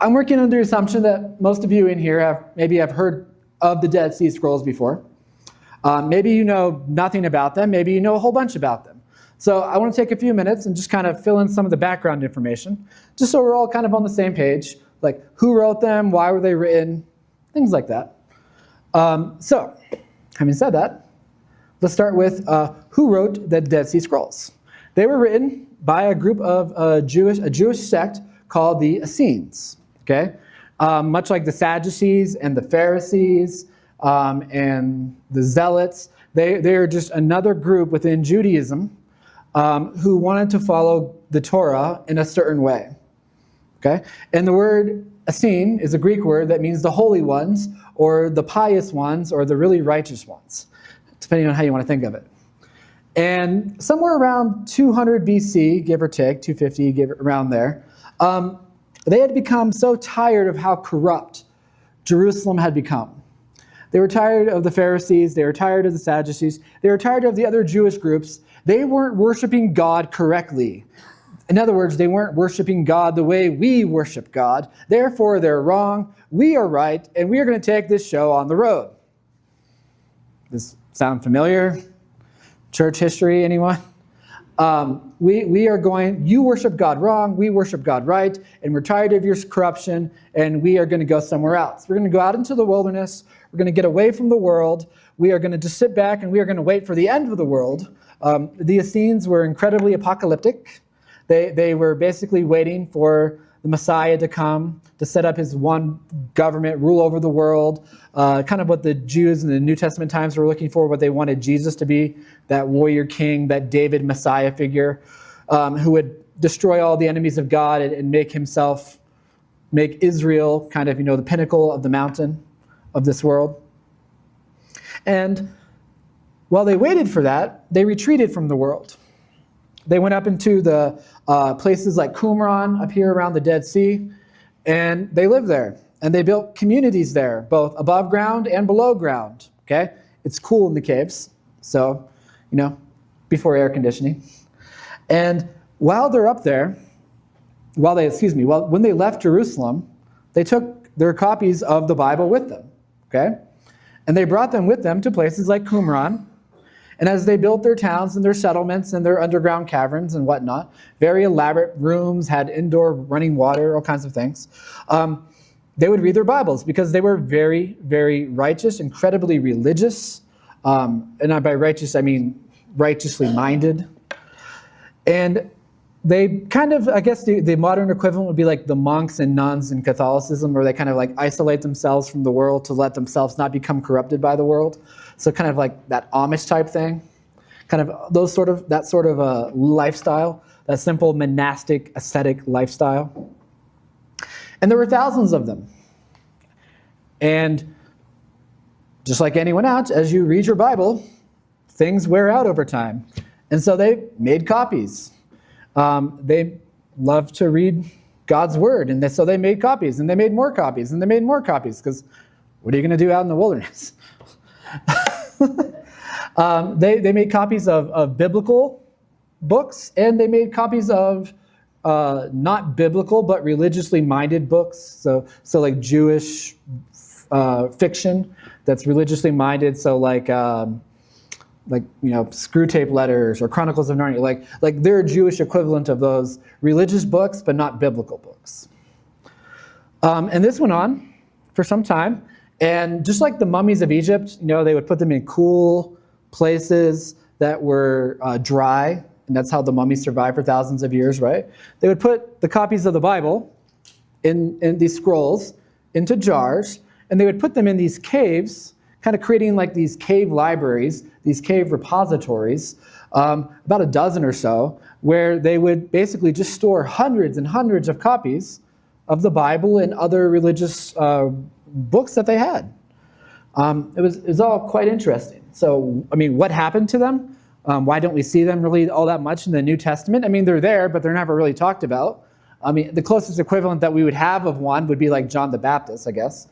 I'm working under the assumption that most of you in here have heard of the Dead Sea Scrolls before. Maybe you know nothing about them. Maybe you know a whole bunch about them. So I want to take a few minutes and just kind of fill in some of the background information, just so we're all kind of on the same page, like who wrote them, why were they written, things like that. So, having said that, let's start with who wrote the Dead Sea Scrolls. They were written by a group of a Jewish sect called the Essenes. Okay, much like the Sadducees and the Pharisees and the Zealots, they are just another group within Judaism who wanted to follow the Torah in a certain way. Okay, and the word Essene is a Greek word that means the holy ones, or the pious ones, or the really righteous ones, depending on how you want to think of it. And somewhere around 200 BC, give or take, 250, around there, they had become so tired of how corrupt Jerusalem had become. They were tired of the Pharisees, they were tired of the Sadducees, they were tired of the other Jewish groups. They weren't worshiping God correctly. In other words, they weren't worshiping God the way we worship God. Therefore, they're wrong, we are right, and we are going to take this show on the road. Does this sound familiar? Church history, anyone? We are going, you worship God wrong, we worship God right, and we're tired of your corruption, and we are going to go somewhere else. We're going to go out into the wilderness, we're going to get away from the world, we are going to just sit back and we are going to wait for the end of the world. The Essenes were incredibly apocalyptic. They were basically waiting for the Messiah to come, to set up his one government, rule over the world, kind of what the Jews in the New Testament times were looking for, what they wanted Jesus to be, that warrior king, that David Messiah figure, who would destroy all the enemies of God and make Israel kind of, the pinnacle of the mountain of this world. And while they waited for that, they retreated from the world. They went up into the places like Qumran, up here around the Dead Sea, and they lived there. And they built communities there, both above ground and below ground. Okay? It's cool in the caves, so, before air conditioning. And while they're up there, when they left Jerusalem, they took their copies of the Bible with them. Okay? And they brought them with them to places like Qumran. And as they built their towns and their settlements and their underground caverns and whatnot, very elaborate rooms, had indoor running water, all kinds of things, they would read their Bibles because they were very, very righteous, incredibly religious. And by righteous, I mean righteously minded. And they kind of, I guess the modern equivalent would be like the monks and nuns in Catholicism, where they kind of like isolate themselves from the world to let themselves not become corrupted by the world. So kind of like that Amish type thing, kind of that sort of lifestyle, that simple monastic ascetic lifestyle. And there were thousands of them. And just like anyone else, as you read your Bible, things wear out over time. And so they made copies. They love to read God's word, and so they made copies, and they made more copies, and they made more copies, because what are you going to do out in the wilderness? They made copies of biblical books, and they made copies of not biblical but religiously minded books. So like Jewish fiction that's religiously minded. So like Screw Tape Letters or Chronicles of Narnia. Like they're a Jewish equivalent of those religious books, but not biblical books. And this went on for some time. And just like the mummies of Egypt, they would put them in cool places that were dry, and that's how the mummies survived for thousands of years, right? They would put the copies of the Bible in these scrolls into jars, and they would put them in these caves, kind of creating like these cave libraries, these cave repositories, about a dozen or so, where they would basically just store hundreds and hundreds of copies of the Bible and other religious books that they had. It was all quite interesting. So, what happened to them? Why don't we see them really all that much in the New Testament? They're there, but they're never really talked about. The closest equivalent that we would have of one would be like John the Baptist, I guess.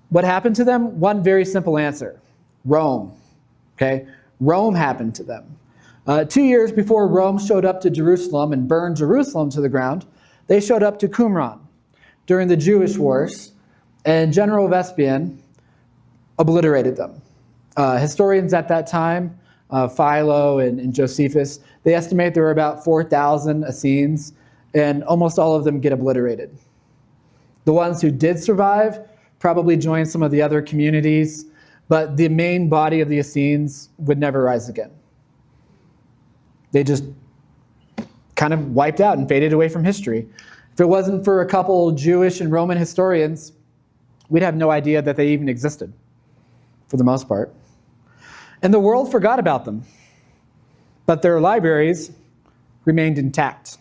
What happened to them? One very simple answer: Rome. Okay, Rome happened to them. 2 years before Rome showed up to Jerusalem and burned Jerusalem to the ground, they showed up to Qumran. during the Jewish wars, and General Vespasian obliterated them. Historians at that time, Philo and Josephus, they estimate there were about 4,000 Essenes, and almost all of them get obliterated. The ones who did survive probably joined some of the other communities, but the main body of the Essenes would never rise again. They just kind of wiped out and faded away from history. If it wasn't for a couple Jewish and Roman historians, we'd have no idea that they even existed, for the most part. And the world forgot about them, but their libraries remained intact.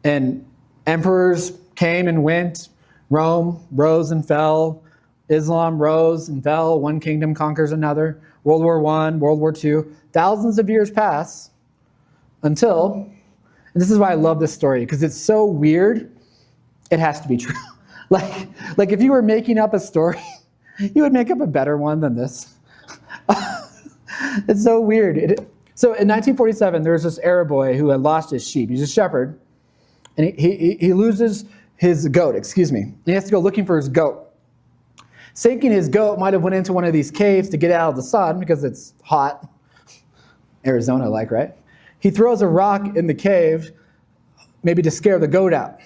And emperors came and went. Rome rose and fell. Islam rose and fell. One kingdom conquers another. World War I, World War II. Thousands of years pass until, and this is why I love this story, because it's so weird, it has to be true. Like if you were making up a story, you would make up a better one than this. It's so weird. So in 1947, there was this Arab boy who had lost his sheep. He's a shepherd, and he loses his goat, He has to go looking for his goat. Thinking his goat might have went into one of these caves to get out of the sun because it's hot. Arizona-like, right? He throws a rock in the cave, maybe to scare the goat out.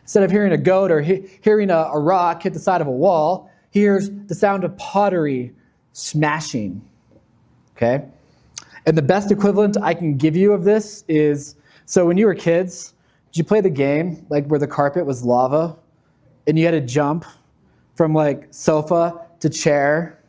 Instead of hearing a goat or hearing a rock hit the side of a wall, he hears the sound of pottery smashing. Okay? And the best equivalent I can give you of this is, so when you were kids, did you play the game like where the carpet was lava and you had to jump from like sofa to chair,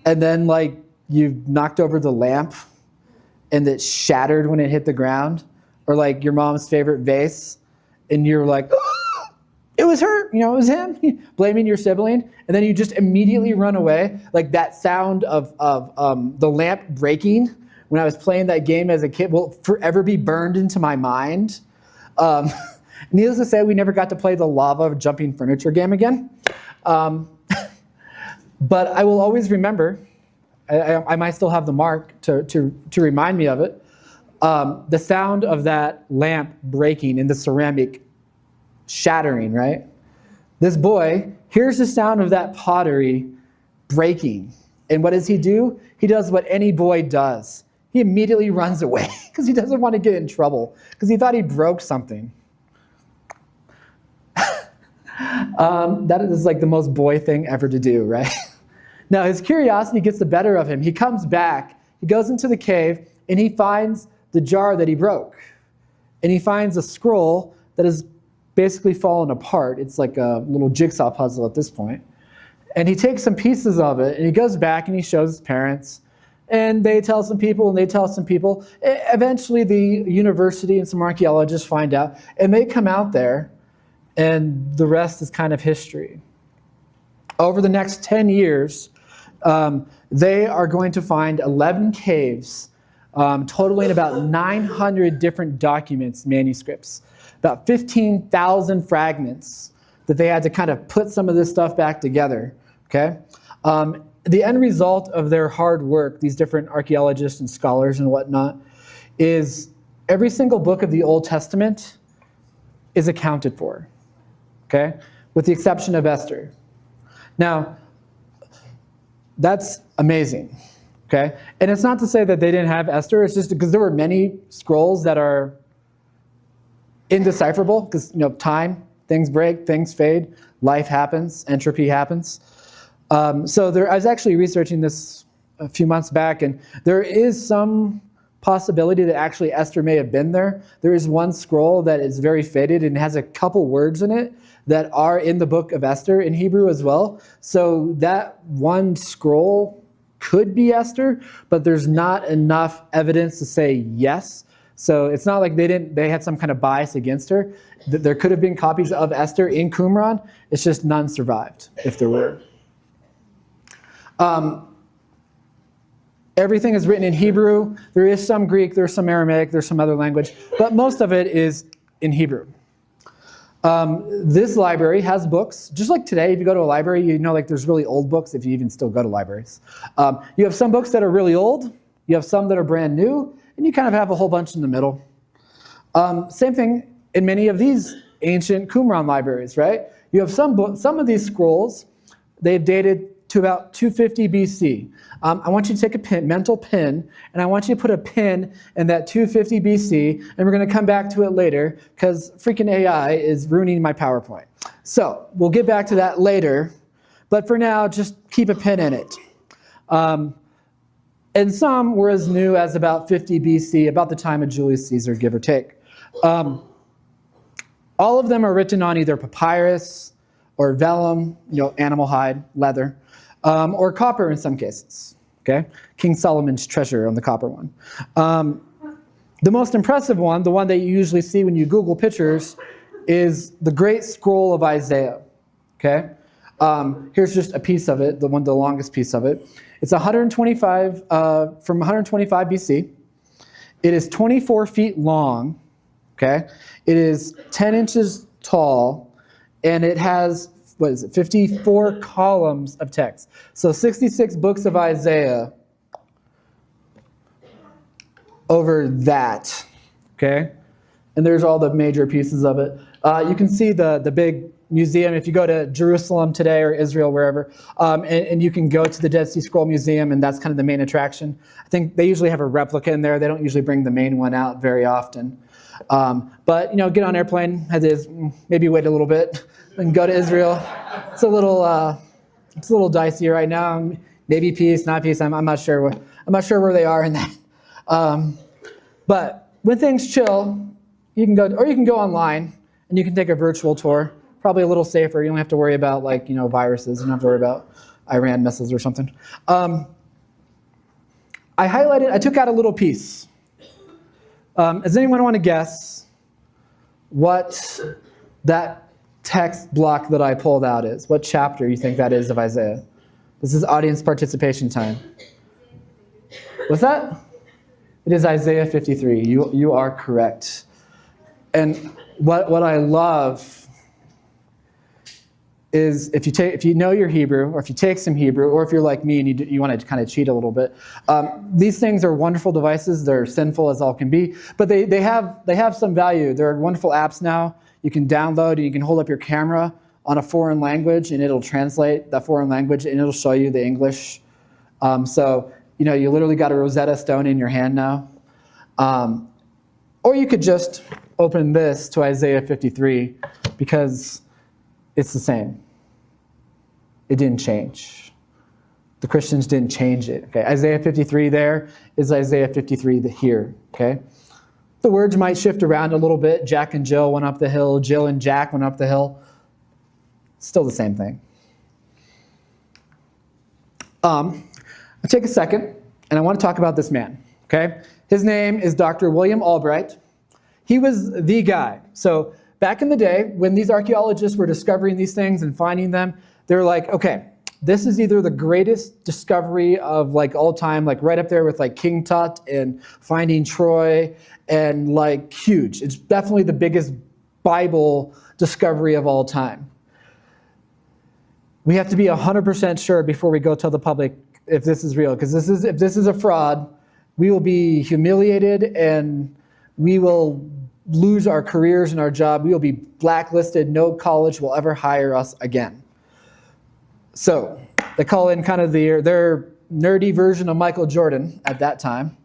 and then like you knocked over the lamp and it shattered when it hit the ground? Or like your mom's favorite vase and you're like, oh, it was her, it was him, blaming your sibling, and then you just immediately run away. Like that sound of the lamp breaking when I was playing that game as a kid will forever be burned into my mind. Needless to say, we never got to play the lava jumping furniture game again. But I will always remember, I might still have the mark to remind me of it, the sound of that lamp breaking and the ceramic shattering, right? This boy hears the sound of that pottery breaking. And what does he do? He does what any boy does. He immediately runs away because he doesn't want to get in trouble because he thought he broke something. That is like the most boy thing ever to do, right? Now his curiosity gets the better of him. He comes back, he goes into the cave, and he finds the jar that he broke. And he finds a scroll that has basically fallen apart. It's like a little jigsaw puzzle at this point. And he takes some pieces of it, and he goes back and he shows his parents. And they tell some people, and they tell some people. Eventually the university and some archaeologists find out, and they come out there, and the rest is kind of history. Over the next 10 years, they are going to find 11 caves, totaling about 900 different documents, manuscripts, about 15,000 fragments that they had to kind of put some of this stuff back together, okay? The end result of their hard work, these different archaeologists and scholars and whatnot, is every single book of the Old Testament is accounted for, okay? With the exception of Esther. Now, that's amazing, okay? And it's not to say that they didn't have Esther, it's just because there were many scrolls that are indecipherable, because, time, things break, things fade, life happens, entropy happens. I was actually researching this a few months back, and there is some possibility that actually Esther may have been there. There is one scroll that is very faded and has a couple words in it that are in the book of Esther in Hebrew as well. So that one scroll could be Esther, but there's not enough evidence to say yes. So it's not like they had some kind of bias against her. There could have been copies of Esther in Qumran. It's just none survived, if there were. Everything is written in Hebrew. There is some Greek, there's some Aramaic, there's some other language, but most of it is in Hebrew. This library has books. Just like today, if you go to a library, like there's really old books, if you even still go to libraries. You have some books that are really old, you have some that are brand new, and you kind of have a whole bunch in the middle. Same thing in many of these ancient Qumran libraries, right? You have some of these scrolls, they've dated to about 250 BC. I want you to take a mental pin, and I want you to put a pin in that 250 BC, and we're going to come back to it later because freaking AI is ruining my PowerPoint. So we'll get back to that later, but for now, just keep a pin in it. And some were as new as about 50 BC, about the time of Julius Caesar, give or take. All of them are written on either papyrus or vellum, animal hide, leather, or copper in some cases. Okay, King Solomon's treasure on the copper one. The most impressive one, the one that you usually see when you Google pictures, is the Great Scroll of Isaiah. Okay, here's just a piece of it, the longest piece of it. It's 125 from 125 BC. It is 24 feet long. Okay, it is 10 inches tall, and it has 54 columns of text. So 66 books of Isaiah over that, okay? And there's all the major pieces of it. You can see the big museum if you go to Jerusalem today or Israel, wherever, and you can go to the Dead Sea Scroll Museum, and that's kind of the main attraction. I think they usually have a replica in there. They don't usually bring the main one out very often. But, get on an airplane, as is, maybe wait a little bit, and go to Israel. It's a little dicey right now. Maybe peace, not peace. I'm not sure. I'm not sure where they are in that. But when things chill, you can go online and you can take a virtual tour. Probably a little safer. You don't have to worry about viruses. You don't have to worry about Iran missiles or something. I took out a little piece. Does anyone want to guess what that text block that I pulled out is? What chapter you think that is of Isaiah? This is audience participation time. What's that? It is Isaiah 53. You are correct. And what I love is if you know your Hebrew, or if you take some Hebrew, or if you're like me and you want to kind of cheat a little bit, these things are wonderful devices. They're sinful as all can be, but they have some value. There are wonderful apps now you can download, and you can hold up your camera on a foreign language, and it'll translate that foreign language, and it'll show you the English. So you literally got a Rosetta Stone in your hand now. Or you could just open this to Isaiah 53, because it's the same. It didn't change. The Christians didn't change it. Okay, Isaiah 53 there is Isaiah 53 here. Okay, the words might shift around a little bit. Jack and Jill went up the hill. Jill and Jack went up the hill. Still the same thing. I'll take a second, and I want to talk about this man. Okay, his name is Dr. William Albright. He was the guy. So back in the day, when these archaeologists were discovering these things and finding them, they were like, okay, this is either the greatest discovery of all time, right up there with King Tut and finding Troy, and huge. It's definitely the biggest Bible discovery of all time. We have to be 100% sure before we go tell the public if this is real, because if this is a fraud, we will be humiliated and we will lose our careers and our job. We will be blacklisted. No college will ever hire us again. So they call in kind of their nerdy version of Michael Jordan at that time.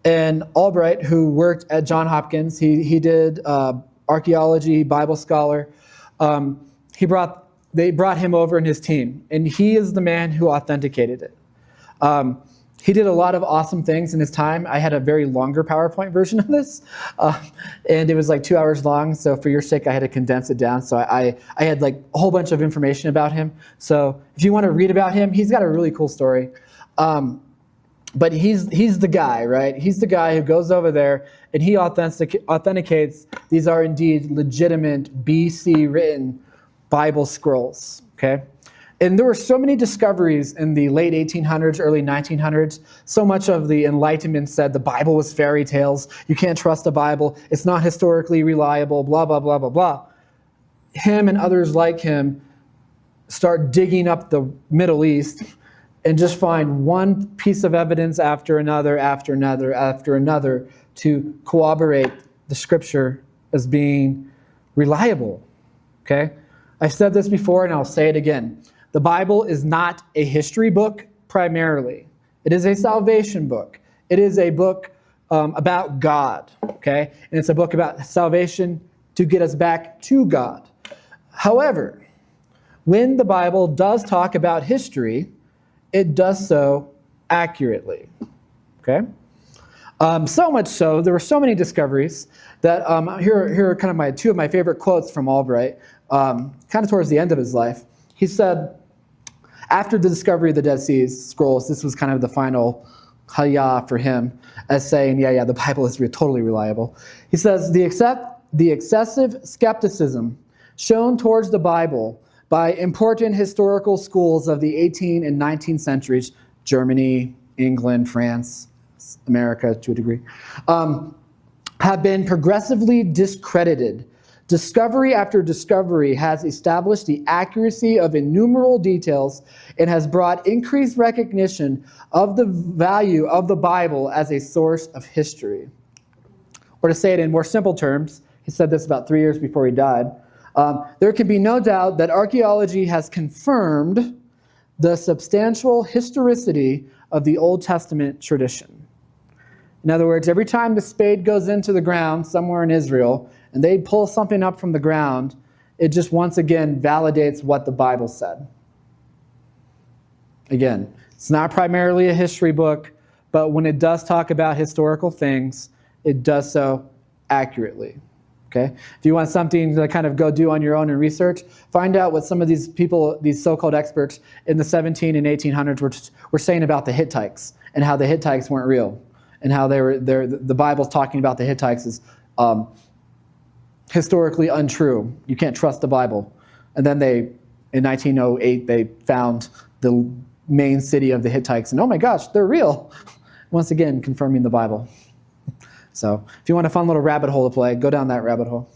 And Albright, who worked at Johns Hopkins, he did archaeology, Bible scholar. They brought him over and his team, and he is the man who authenticated it. He did a lot of awesome things in his time. I had a very longer PowerPoint version of this, and it was 2 hours long. So for your sake, I had to condense it down. So I had a whole bunch of information about him. So if you want to read about him, he's got a really cool story. But he's the guy, right? He's the guy who goes over there and he authenticates these are indeed legitimate BC written Bible scrolls, okay? And there were so many discoveries in the late 1800s, early 1900s. So much of the Enlightenment said the Bible was fairy tales. You can't trust the Bible. It's not historically reliable, blah, blah, blah, blah, blah. Him and others like him start digging up the Middle East and just find one piece of evidence after another, after another, after another to corroborate the scripture as being reliable. Okay? I've said this before and I'll say it again. The Bible is not a history book primarily. It is a salvation book. It is a book about God. Okay? And it's a book about salvation to get us back to God. However, when the Bible does talk about history, it does so accurately. Okay? So much so, there were so many discoveries that here are kind of two of my favorite quotes from Albright, kind of towards the end of his life. He said, after the discovery of the Dead Sea Scrolls, this was kind of the final hayah for him, as saying, yeah, the Bible is totally reliable. He says, the excessive skepticism shown towards the Bible by important historical schools of the 18th and 19th centuries, Germany, England, France, America to a degree, have been progressively discredited. Discovery after discovery has established the accuracy of innumerable details and has brought increased recognition of the value of the Bible as a source of history. Or to say it in more simple terms, he said this about 3 years before he died, there can be no doubt that archaeology has confirmed the substantial historicity of the Old Testament tradition. In other words, every time the spade goes into the ground somewhere in Israel and they pull something up from the ground, it just once again validates what the Bible said. Again, it's not primarily a history book, but when it does talk about historical things, it does so accurately. Okay? If you want something to kind of go do on your own and research, find out what some of these people, these so-called experts in the 17 and 1800s were saying about the Hittites and how the Hittites weren't real and how the Bible's talking about the Hittites as historically untrue. You can't trust the Bible. And then in 1908, they found the main city of the Hittites, and oh my gosh, they're real. Once again, confirming the Bible. So if you want a fun little rabbit hole to play, go down that rabbit hole.